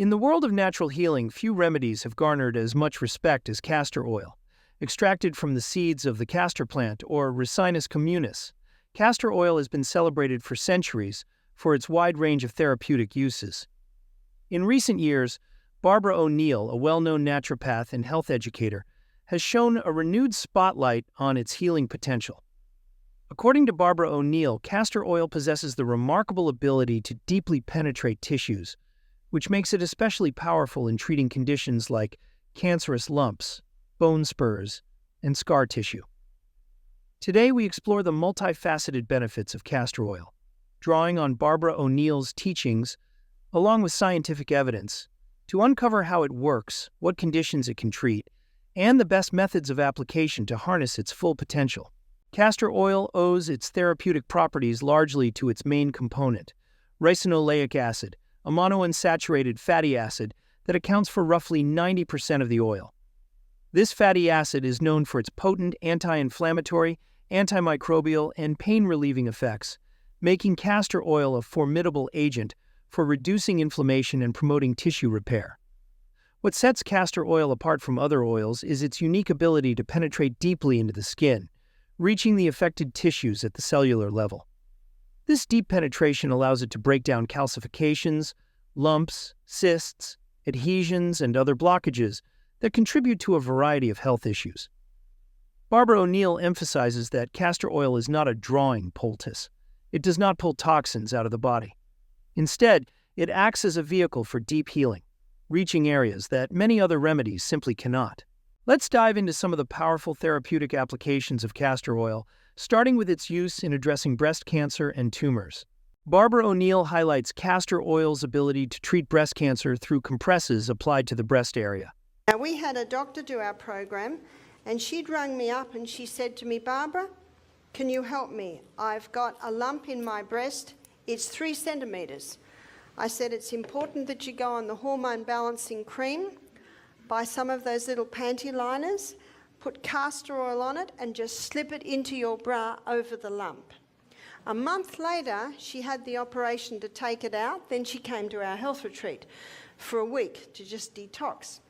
In the world of natural healing, few remedies have garnered as much respect as castor oil. Extracted from the seeds of the castor plant, or Ricinus communis, castor oil has been celebrated for centuries for its wide range of therapeutic uses. In recent years, Barbara Oniell, a well-known naturopath and health educator, has shown a renewed spotlight on its healing potential. According to Barbara Oniell, castor oil possesses the remarkable ability to deeply penetrate tissues, which makes it especially powerful in treating conditions like cancerous lumps, bone spurs, and scar tissue. Today, we explore the multifaceted benefits of castor oil, drawing on Barbara Oniell's teachings, along with scientific evidence, to uncover how it works, what conditions it can treat, and the best methods of application to harness its full potential. Castor oil owes its therapeutic properties largely to its main component, ricinoleic acid, a monounsaturated fatty acid that accounts for roughly 90% of the oil. This fatty acid is known for its potent anti-inflammatory, antimicrobial, and pain-relieving effects, making castor oil a formidable agent for reducing inflammation and promoting tissue repair. What sets castor oil apart from other oils is its unique ability to penetrate deeply into the skin, reaching the affected tissues at the cellular level. This deep penetration allows it to break down calcifications, lumps, cysts, adhesions, and other blockages that contribute to a variety of health issues. Barbara Oniell emphasizes that castor oil is not a drawing poultice. It does not pull toxins out of the body. Instead, it acts as a vehicle for deep healing, reaching areas that many other remedies simply cannot. Let's dive into some of the powerful therapeutic applications of castor oil, starting with its use in addressing breast cancer and tumors. Barbara Oniell highlights castor oil's ability to treat breast cancer through compresses applied to the breast area. Now, we had a doctor do our program, and she'd rung me up and she said to me, "Barbara, can you help me? I've got a lump in my breast. It's 3 centimeters. I said, "It's important that you go on the hormone balancing cream, buy some of those little panty liners, put castor oil on it, and just slip it into your bra over the lump." A month later, she had the operation to take it out. Then she came to our health retreat for a week to just detox.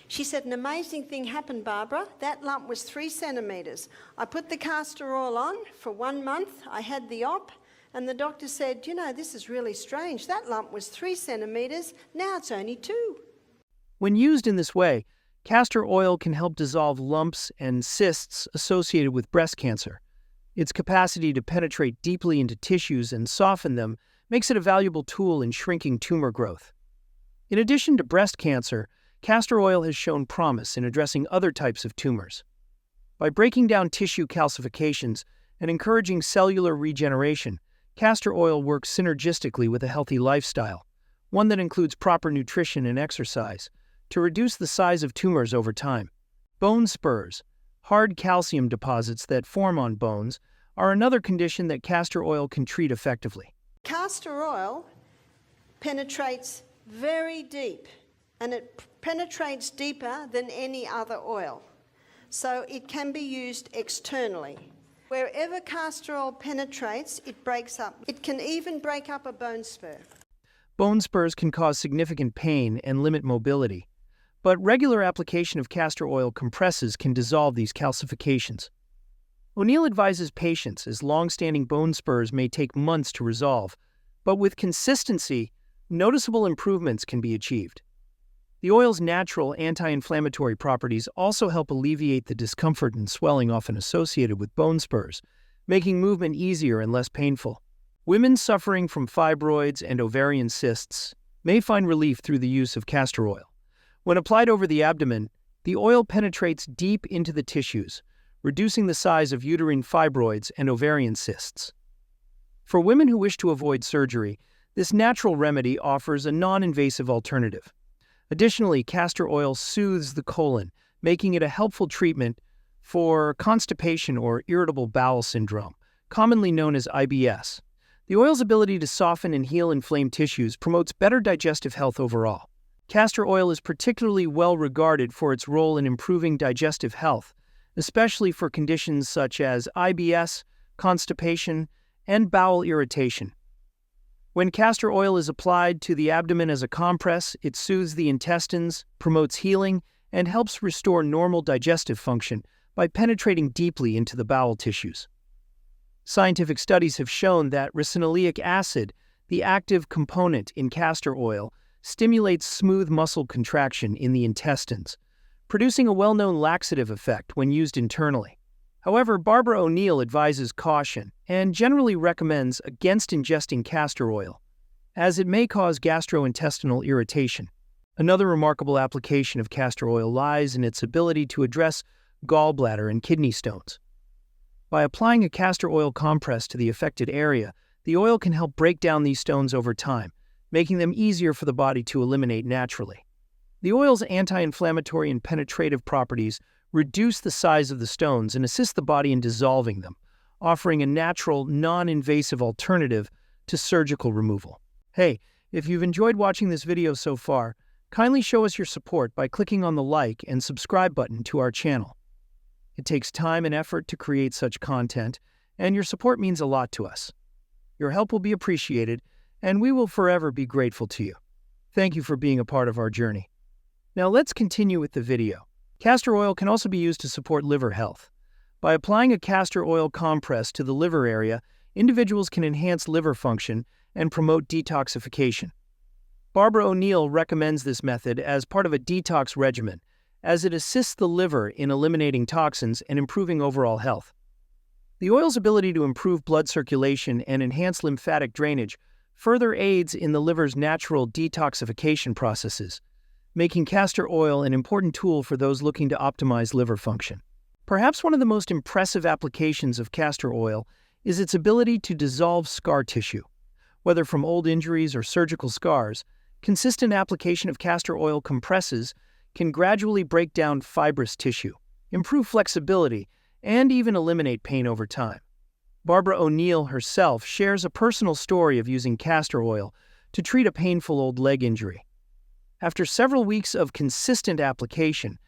She said, "An amazing thing happened, Barbara. That lump was 3 centimeters. I put the castor oil on for 1 month. I had the op, and the doctor said, this is really strange. That lump was 3 centimeters. Now it's only 2. When used in this way, castor oil can help dissolve lumps and cysts associated with breast cancer. Its capacity to penetrate deeply into tissues and soften them makes it a valuable tool in shrinking tumor growth. In addition to breast cancer, castor oil has shown promise in addressing other types of tumors. By breaking down tissue calcifications and encouraging cellular regeneration, castor oil works synergistically with a healthy lifestyle, one that includes proper nutrition and exercise, to reduce the size of tumors over time. Bone spurs, hard calcium deposits that form on bones, are another condition that castor oil can treat effectively. Castor oil penetrates very deep, and it penetrates deeper than any other oil. So it can be used externally. Wherever castor oil penetrates, it breaks up. It can even break up a bone spur. Bone spurs can cause significant pain and limit mobility, but regular application of castor oil compresses can dissolve these calcifications. Oneill advises patience as long-standing bone spurs may take months to resolve, but with consistency, noticeable improvements can be achieved. The oil's natural anti-inflammatory properties also help alleviate the discomfort and swelling often associated with bone spurs, making movement easier and less painful. Women suffering from fibroids and ovarian cysts may find relief through the use of castor oil. When applied over the abdomen, the oil penetrates deep into the tissues, reducing the size of uterine fibroids and ovarian cysts. For women who wish to avoid surgery, this natural remedy offers a non-invasive alternative. Additionally, castor oil soothes the colon, making it a helpful treatment for constipation or irritable bowel syndrome, commonly known as IBS. The oil's ability to soften and heal inflamed tissues promotes better digestive health overall. Castor oil is particularly well regarded for its role in improving digestive health, especially for conditions such as IBS, constipation, and bowel irritation. When castor oil is applied to the abdomen as a compress, it soothes the intestines, promotes healing, and helps restore normal digestive function by penetrating deeply into the bowel tissues. Scientific studies have shown that ricinoleic acid, the active component in castor oil, stimulates smooth muscle contraction in the intestines, producing a well-known laxative effect when used internally. However, Barbara Oniell advises caution and generally recommends against ingesting castor oil, as it may cause gastrointestinal irritation. Another remarkable application of castor oil lies in its ability to address gallbladder and kidney stones. By applying a castor oil compress to the affected area, the oil can help break down these stones over time, making them easier for the body to eliminate naturally. The oil's anti-inflammatory and penetrative properties reduce the size of the stones and assist the body in dissolving them, offering a natural, non-invasive alternative to surgical removal. Hey, if you've enjoyed watching this video so far, kindly show us your support by clicking on the like and subscribe button to our channel. It takes time and effort to create such content, and your support means a lot to us. Your help will be appreciated, and we will forever be grateful to you. Thank you for being a part of our journey. Now let's continue with the video. Castor oil can also be used to support liver health. By applying a castor oil compress to the liver area, individuals can enhance liver function and promote detoxification. Barbara Oniell recommends this method as part of a detox regimen, as it assists the liver in eliminating toxins and improving overall health. The oil's ability to improve blood circulation and enhance lymphatic drainage further aids in the liver's natural detoxification processes, making castor oil an important tool for those looking to optimize liver function. Perhaps one of the most impressive applications of castor oil is its ability to dissolve scar tissue. Whether from old injuries or surgical scars, consistent application of castor oil compresses can gradually break down fibrous tissue, improve flexibility, and even eliminate pain over time. Barbara Oniell herself shares a personal story of using castor oil to treat a painful old leg injury. After several weeks of consistent application,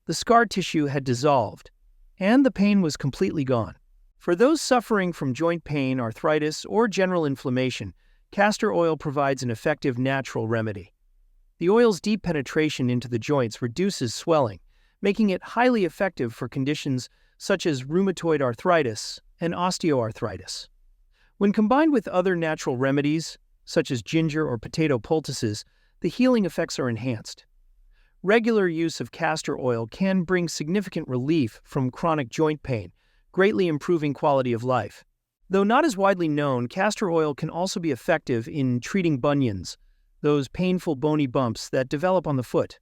the scar tissue had dissolved, and the pain was completely gone. For those suffering from joint pain, arthritis, or general inflammation, castor oil provides an effective natural remedy. The oil's deep penetration into the joints reduces swelling, making it highly effective for conditions such as rheumatoid arthritis and osteoarthritis. When combined with other natural remedies, such as ginger or potato poultices, the healing effects are enhanced. Regular use of castor oil can bring significant relief from chronic joint pain, greatly improving quality of life. Though not as widely known, castor oil can also be effective in treating bunions, those painful bony bumps that develop on the foot.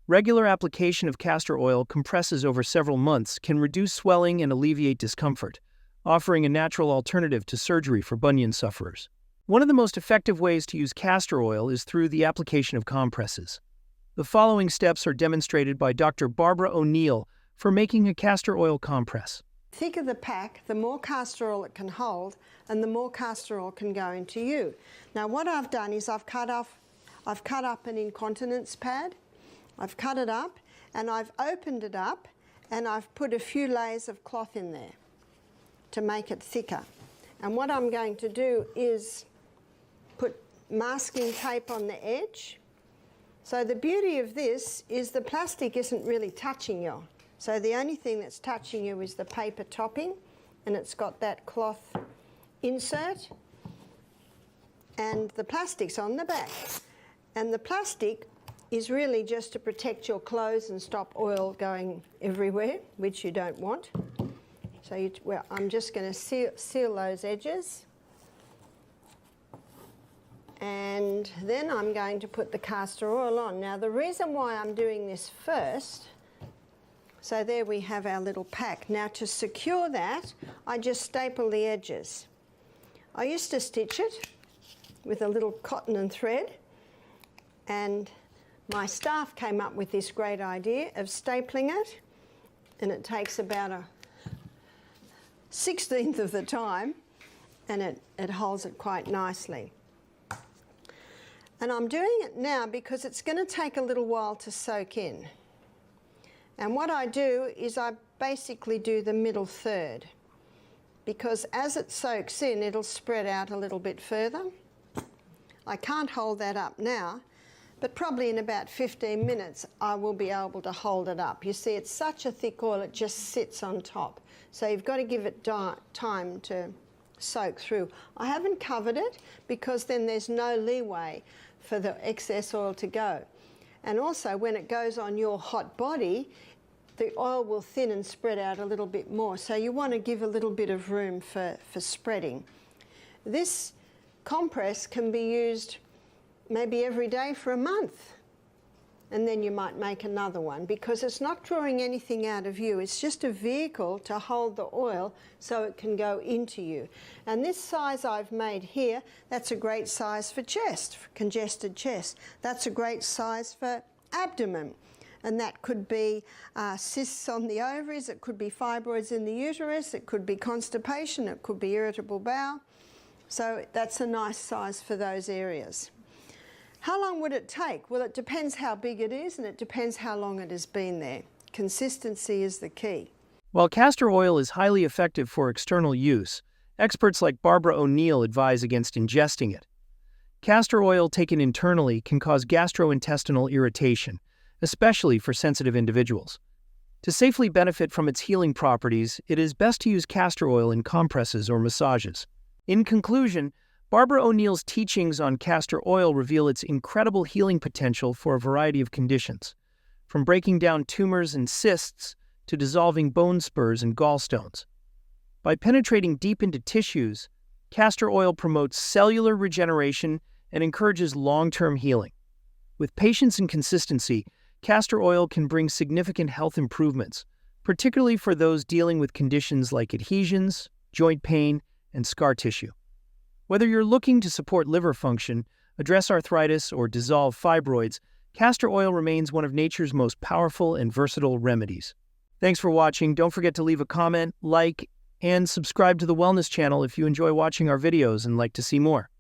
Regular application of castor oil compresses over several months can reduce swelling and alleviate discomfort, offering a natural alternative to surgery for bunion sufferers. One of the most effective ways to use castor oil is through the application of compresses. The following steps are demonstrated by Dr. Barbara Oniell for making a castor oil compress. The thicker the pack, the more castor oil it can hold, and the more castor oil can go into you. Now what I've done is I've cut up an incontinence pad, I've cut it up, and I've opened it up, and I've put a few layers of cloth in there to make it thicker. And what I'm going to do is put masking tape on the edge. So the beauty of this is the plastic isn't really touching you. So the only thing that's touching you is the paper topping, and it's got that cloth insert, and the plastic's on the back. And the plastic is really just to protect your clothes and stop oil going everywhere, which you don't want. So I'm just going to seal those edges. And then I'm going to put the castor oil on. Now the reason why I'm doing this first, so there we have our little pack. Now to secure that, I just staple the edges. I used to stitch it with a little cotton and thread, and my staff came up with this great idea of stapling it, and it takes about a 1/16 of the time, and it holds it quite nicely. And I'm doing it now because it's going to take a little while to soak in. And what I do is I basically do the middle third, because as it soaks in, it'll spread out a little bit further. I can't hold that up now, but probably in about 15 minutes I will be able to hold it up. You see, it's such a thick oil, it just sits on top. So you've got to give it time to soak through. I haven't covered it because then there's no leeway for the excess oil to go. And also when it goes on your hot body, the oil will thin and spread out a little bit more. So you want to give a little bit of room for spreading. This compress can be used maybe every day for a month, and then you might make another one, because it's not drawing anything out of you. It's just a vehicle to hold the oil so it can go into you. And this size I've made here, that's a great size for chest, for congested chest. That's a great size for abdomen. And that could be cysts on the ovaries, it could be fibroids in the uterus, it could be constipation, it could be irritable bowel. So that's a nice size for those areas. How long would it take? Well, it depends how big it is and it depends how long it has been there. Consistency is the key. While castor oil is highly effective for external use, experts like Barbara Oniell advise against ingesting it. Castor oil taken internally can cause gastrointestinal irritation, especially for sensitive individuals. To safely benefit from its healing properties, it is best to use castor oil in compresses or massages. In conclusion, Barbara Oniell's teachings on castor oil reveal its incredible healing potential for a variety of conditions, from breaking down tumors and cysts to dissolving bone spurs and gallstones. By penetrating deep into tissues, castor oil promotes cellular regeneration and encourages long-term healing. With patience and consistency, castor oil can bring significant health improvements, particularly for those dealing with conditions like adhesions, joint pain, and scar tissue. Whether you're looking to support liver function, address arthritis, or dissolve fibroids, castor oil remains one of nature's most powerful and versatile remedies. Thanks for watching. Don't forget to leave a comment, like, and subscribe to the Wellness channel if you enjoy watching our videos and like to see more.